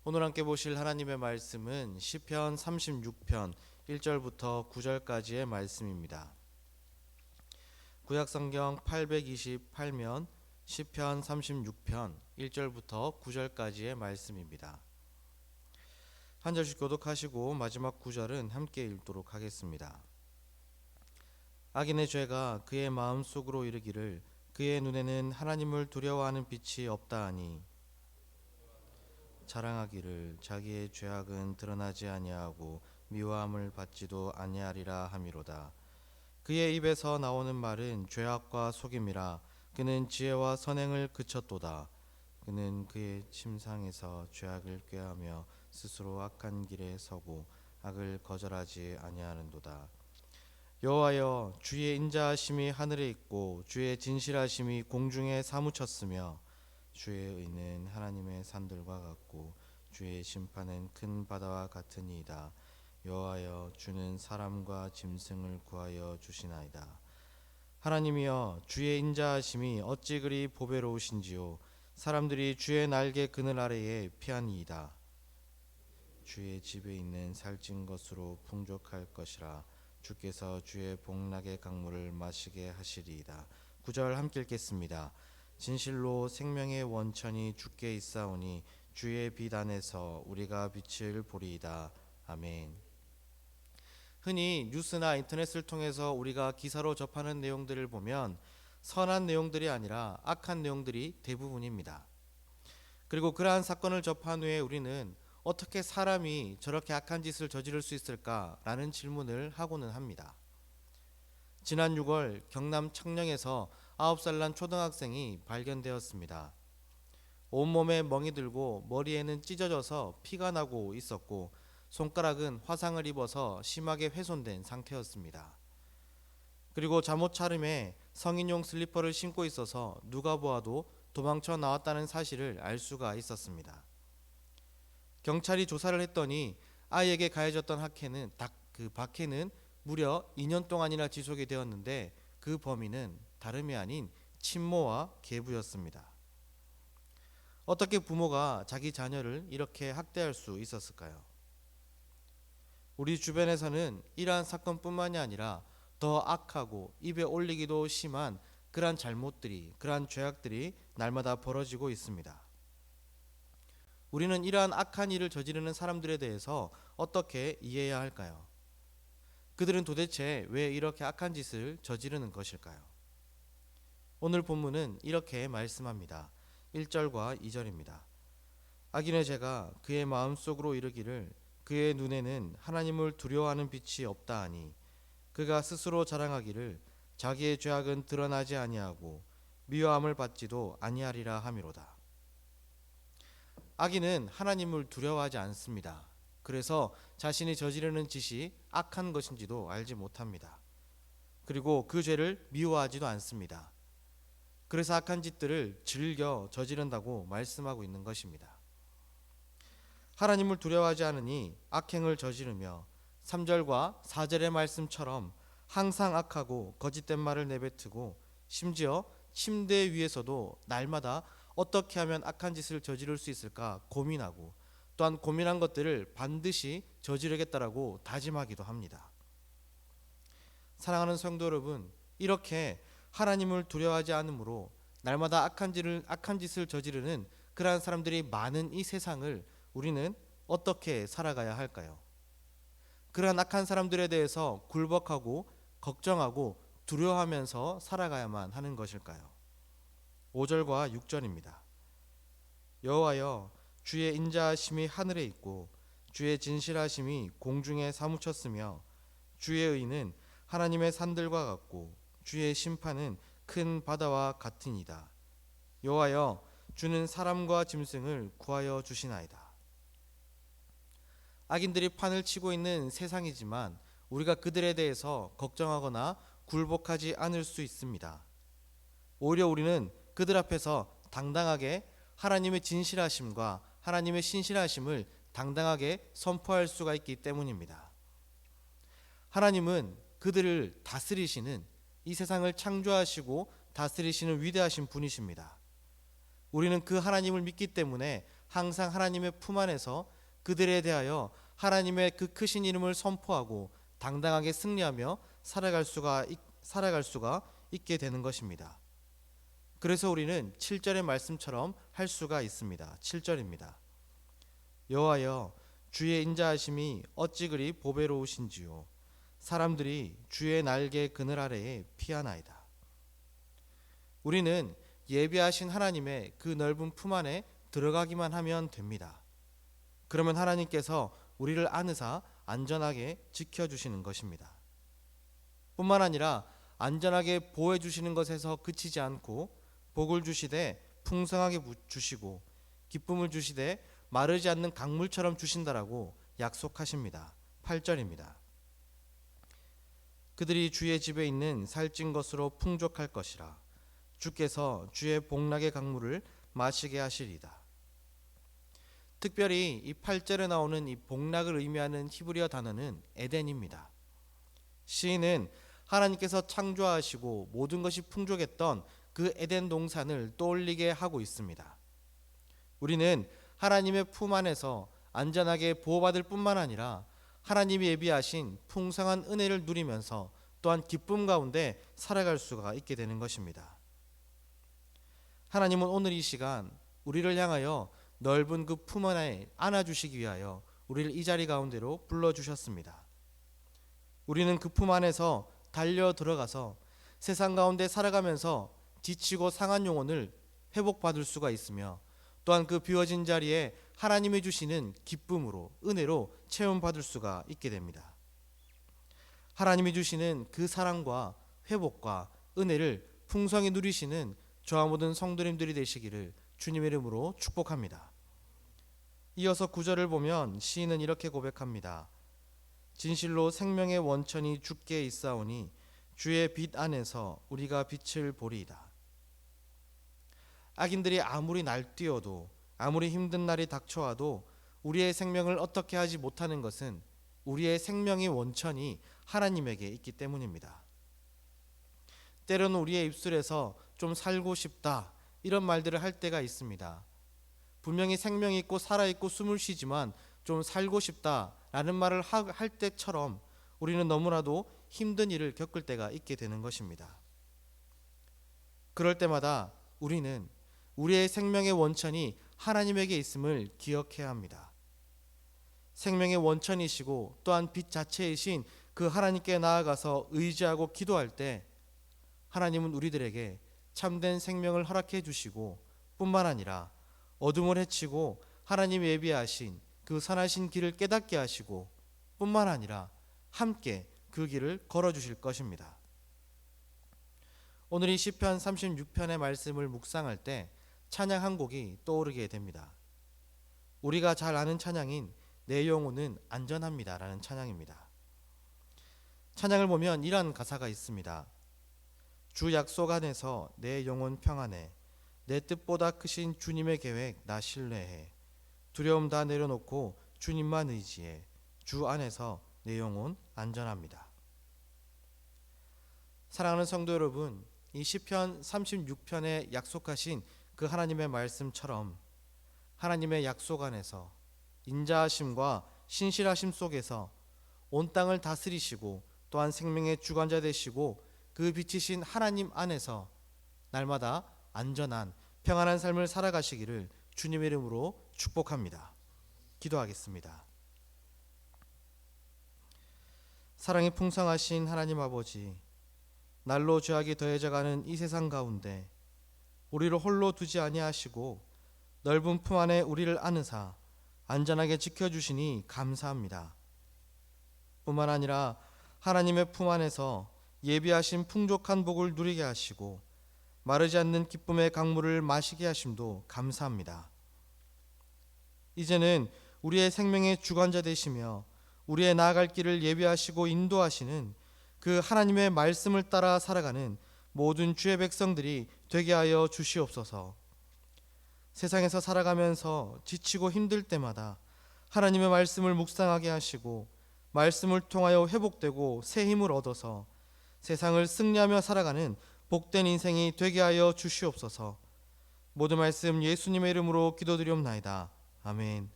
오늘 함께 보실 하나님의 말씀은 시편 36편 1절부터 9절까지의 말씀입니다. 구약성경 828면 시편 36편 1절부터 9절까지의 말씀입니다. 한 절씩 교독하시고 마지막 9절은 함께 읽도록 하겠습니다. 악인의 죄가 그의 마음속으로 이르기를 그의 눈에는 하나님을 두려워하는 빛이 없다 하니 자랑하기를 자기의 죄악은 드러나지 아니하고 미워함을 받지도 아니하리라 함이로다. 그의 입에서 나오는 말은 죄악과 속임이라. 그는 지혜와 선행을 그쳤도다. 그는 그의 침상에서 죄악을 꾀하며 스스로 악한 길에 서고 악을 거절하지 아니하는도다. 여호와여, 주의 인자하심이 하늘에 있고 주의 진실하심이 공중에 사무쳤으며 주의 의는 하나님의 산들과 같고 주의 심판은 큰 바다와 같으니이다. 여호와여, 주는 사람과 짐승을 구하여 주시나이다. 하나님이여, 주의 인자하심이 어찌 그리 보배로우신지요. 사람들이 주의 날개 그늘 아래에 피하니이다. 주의 집에 있는 살찐 것으로 풍족할 것이라. 주께서 주의 복락의 강물을 마시게 하시리이다. 9절 함께 읽겠습니다. 진실로 생명의 원천이 주께 있사오니 주의 빛 안에서 우리가 빛을 보리이다. 아멘. 흔히 뉴스나 인터넷을 통해서 우리가 기사로 접하는 내용들을 보면 선한 내용들이 아니라 악한 내용들이 대부분입니다. 그리고 그러한 사건을 접한 후에 우리는 어떻게 사람이 저렇게 악한 짓을 저지를 수 있을까라는 질문을 하고는 합니다. 지난 6월 경남 창녕에서 9살 난 초등학생이 발견되었습니다. 온몸에 멍이 들고 머리에는 찢어져서 피가 나고 있었고 손가락은 화상을 입어서 심하게 훼손된 상태였습니다. 그리고 잠옷 차림에 성인용 슬리퍼를 신고 있어서 누가 보아도 도망쳐 나왔다는 사실을 알 수가 있었습니다. 경찰이 조사를 했더니 아이에게 가해졌던 박해는 무려 2년 동안이나 지속이 되었는데 그 범인은 다름이 아닌 친모와 계부였습니다. 어떻게 부모가 자기 자녀를 이렇게 학대할 수 있었을까요? 우리 주변에서는 이러한 사건뿐만이 아니라 더 악하고 입에 올리기도 심한 그러한 잘못들이, 그러한 죄악들이 날마다 벌어지고 있습니다. 우리는 이러한 악한 일을 저지르는 사람들에 대해서 어떻게 이해해야 할까요? 그들은 도대체 왜 이렇게 악한 짓을 저지르는 것일까요? 오늘 본문은 이렇게 말씀합니다. 1절과 2절입니다. 악인의 죄가 그의 마음속으로 이르기를 그의 눈에는 하나님을 두려워하는 빛이 없다 하니 그가 스스로 자랑하기를 자기의 죄악은 드러나지 아니하고 미워함을 받지도 아니하리라 함이로다. 악인은 하나님을 두려워하지 않습니다. 그래서 자신이 저지르는 짓이 악한 것인지도 알지 못합니다. 그리고 그 죄를 미워하지도 않습니다. 그래서 악한 짓들을 즐겨 저지른다고 말씀하고 있는 것입니다. 하나님을 두려워하지 않으니 악행을 저지르며 3절과 4절의 말씀처럼 항상 악하고 거짓된 말을 내뱉고 심지어 침대 위에서도 날마다 어떻게 하면 악한 짓을 저지를 수 있을까 고민하고 또한 고민한 것들을 반드시 저지르겠다라고 다짐하기도 합니다. 사랑하는 성도 여러분, 이렇게 하나님을 두려워하지 않으므로 날마다 악한 짓을 저지르는 그러한 사람들이 많은 이 세상을 우리는 어떻게 살아가야 할까요? 그러한 악한 사람들에 대해서 굴복하고 걱정하고 두려워하면서 살아가야만 하는 것일까요? 5절과 6절입니다. 여호와여, 주의 인자하심이 하늘에 있고 주의 진실하심이 공중에 사무쳤으며 주의 의는 하나님의 산들과 같고 주의 심판은 큰 바다와 같으니이다. 여호와여, 주는 사람과 짐승을 구하여 주시나이다. 악인들이 판을 치고 있는 세상이지만 우리가 그들에 대해서 걱정하거나 굴복하지 않을 수 있습니다. 오히려 우리는 그들 앞에서 당당하게 하나님의 진실하심과 하나님의 신실하심을 당당하게 선포할 수가 있기 때문입니다. 하나님은 그들을 다스리시는, 이 세상을 창조하시고 다스리시는 위대하신 분이십니다. 우리는 그 하나님을 믿기 때문에 항상 하나님의 품 안에서 그들에 대하여 하나님의 그 크신 이름을 선포하고 당당하게 승리하며 살아갈 수가 있게 되는 것입니다. 그래서 우리는 7절의 말씀처럼 할 수가 있습니다. 7절입니다. 여호와여 주의 인자하심이 어찌 그리 보배로우신지요 사람들이 주의 날개 그늘 아래에 피하나이다. 우리는 예비하신 하나님의 그 넓은 품 안에 들어가기만 하면 됩니다. 그러면 하나님께서 우리를 안으사 안전하게 지켜주시는 것입니다. 뿐만 아니라 안전하게 보호해 주시는 것에서 그치지 않고 복을 주시되 풍성하게 주시고 기쁨을 주시되 마르지 않는 강물처럼 주신다라고 약속하십니다. 8절입니다. 그들이 주의 집에 있는 살찐 것으로 풍족할 것이라 주께서 주의 복락의 강물을 마시게 하시리이다. 특별히 이 8절에 나오는 이 복락을 의미하는 히브리어 단어는 에덴입니다. 시인은 하나님께서 창조하시고 모든 것이 풍족했던 그 에덴 동산을 떠올리게 하고 있습니다. 우리는 하나님의 품 안에서 안전하게 보호받을 뿐만 아니라 하나님이 예비하신 풍성한 은혜를 누리면서 또한 기쁨 가운데 살아갈 수가 있게 되는 것입니다. 하나님은 오늘 이 시간 우리를 향하여 넓은 그 품 안에 안아주시기 위하여 우리를 이 자리 가운데로 불러주셨습니다. 우리는 그 품 안에서 달려 들어가서 세상 가운데 살아가면서 지치고 상한 영혼을 회복받을 수가 있으며 또한 그 비워진 자리에 하나님이 주시는 기쁨으로 은혜로 체험받을 수가 있게 됩니다. 하나님이 주시는 그 사랑과 회복과 은혜를 풍성히 누리시는 저와 모든 성도님들이 되시기를 주님의 이름으로 축복합니다. 이어서 9절을 보면 시인은 이렇게 고백합니다. 진실로 생명의 원천이 주께 있사오니 주의 빛 안에서 우리가 빛을 보리이다. 악인들이 아무리 날뛰어도 아무리 힘든 날이 닥쳐와도 우리의 생명을 어떻게 하지 못하는 것은 우리의 생명의 원천이 하나님에게 있기 때문입니다. 때로는 우리의 입술에서 좀 살고 싶다 이런 말들을 할 때가 있습니다. 분명히 생명이 있고 살아있고 숨을 쉬지만 좀 살고 싶다라는 말을 할 때처럼 우리는 너무나도 힘든 일을 겪을 때가 있게 되는 것입니다. 그럴 때마다 우리는 우리의 생명의 원천이 하나님에게 있음을 기억해야 합니다. 생명의 원천이시고 또한 빛 자체이신 그 하나님께 나아가서 의지하고 기도할 때 하나님은 우리들에게 참된 생명을 허락해 주시고 뿐만 아니라 어둠을 헤치고 하나님이 예비하신 그 선하신 길을 깨닫게 하시고 뿐만 아니라 함께 그 길을 걸어주실 것입니다. 오늘 이 시편 36편의 말씀을 묵상할 때 찬양 한 곡이 떠오르게 됩니다. 우리가 잘 아는 찬양인 내 영혼은 안전합니다 라는 찬양입니다. 찬양을 보면 이러한 가사가 있습니다. 주 약속 안에서 내 영혼 평안해 내 뜻보다 크신 주님의 계획 나 신뢰해 두려움 다 내려놓고 주님만 의지해 주 안에서 내 영혼 안전합니다. 사랑하는 성도 여러분, 이 시편 36편에 약속하신 그 하나님의 말씀처럼 하나님의 약속 안에서 인자하심과 신실하심 속에서 온 땅을 다스리시고 또한 생명의 주관자 되시고 그 빛이신 하나님 안에서 날마다 안전한 평안한 삶을 살아가시기를 주님의 이름으로 축복합니다. 기도하겠습니다. 사랑이 풍성하신 하나님 아버지, 날로 죄악이 더해져가는 이 세상 가운데 우리를 홀로 두지 아니하시고 넓은 품 안에 우리를 안으사 안전하게 지켜주시니 감사합니다. 뿐만 아니라 하나님의 품 안에서 예비하신 풍족한 복을 누리게 하시고 마르지 않는 기쁨의 강물을 마시게 하심도 감사합니다. 이제는 우리의 생명의 주관자 되시며 우리의 나아갈 길을 예비하시고 인도하시는 그 하나님의 말씀을 따라 살아가는 모든 주의 백성들이 되게 하여 주시옵소서. 세상에서 살아가면서 지치고 힘들 때마다 하나님의 말씀을 묵상하게 하시고 말씀을 통하여 회복되고 새 힘을 얻어서 세상을 승리하며 살아가는 복된 인생이 되게 하여 주시옵소서. 모든 말씀 예수님의 이름으로 기도드리옵나이다. 아멘.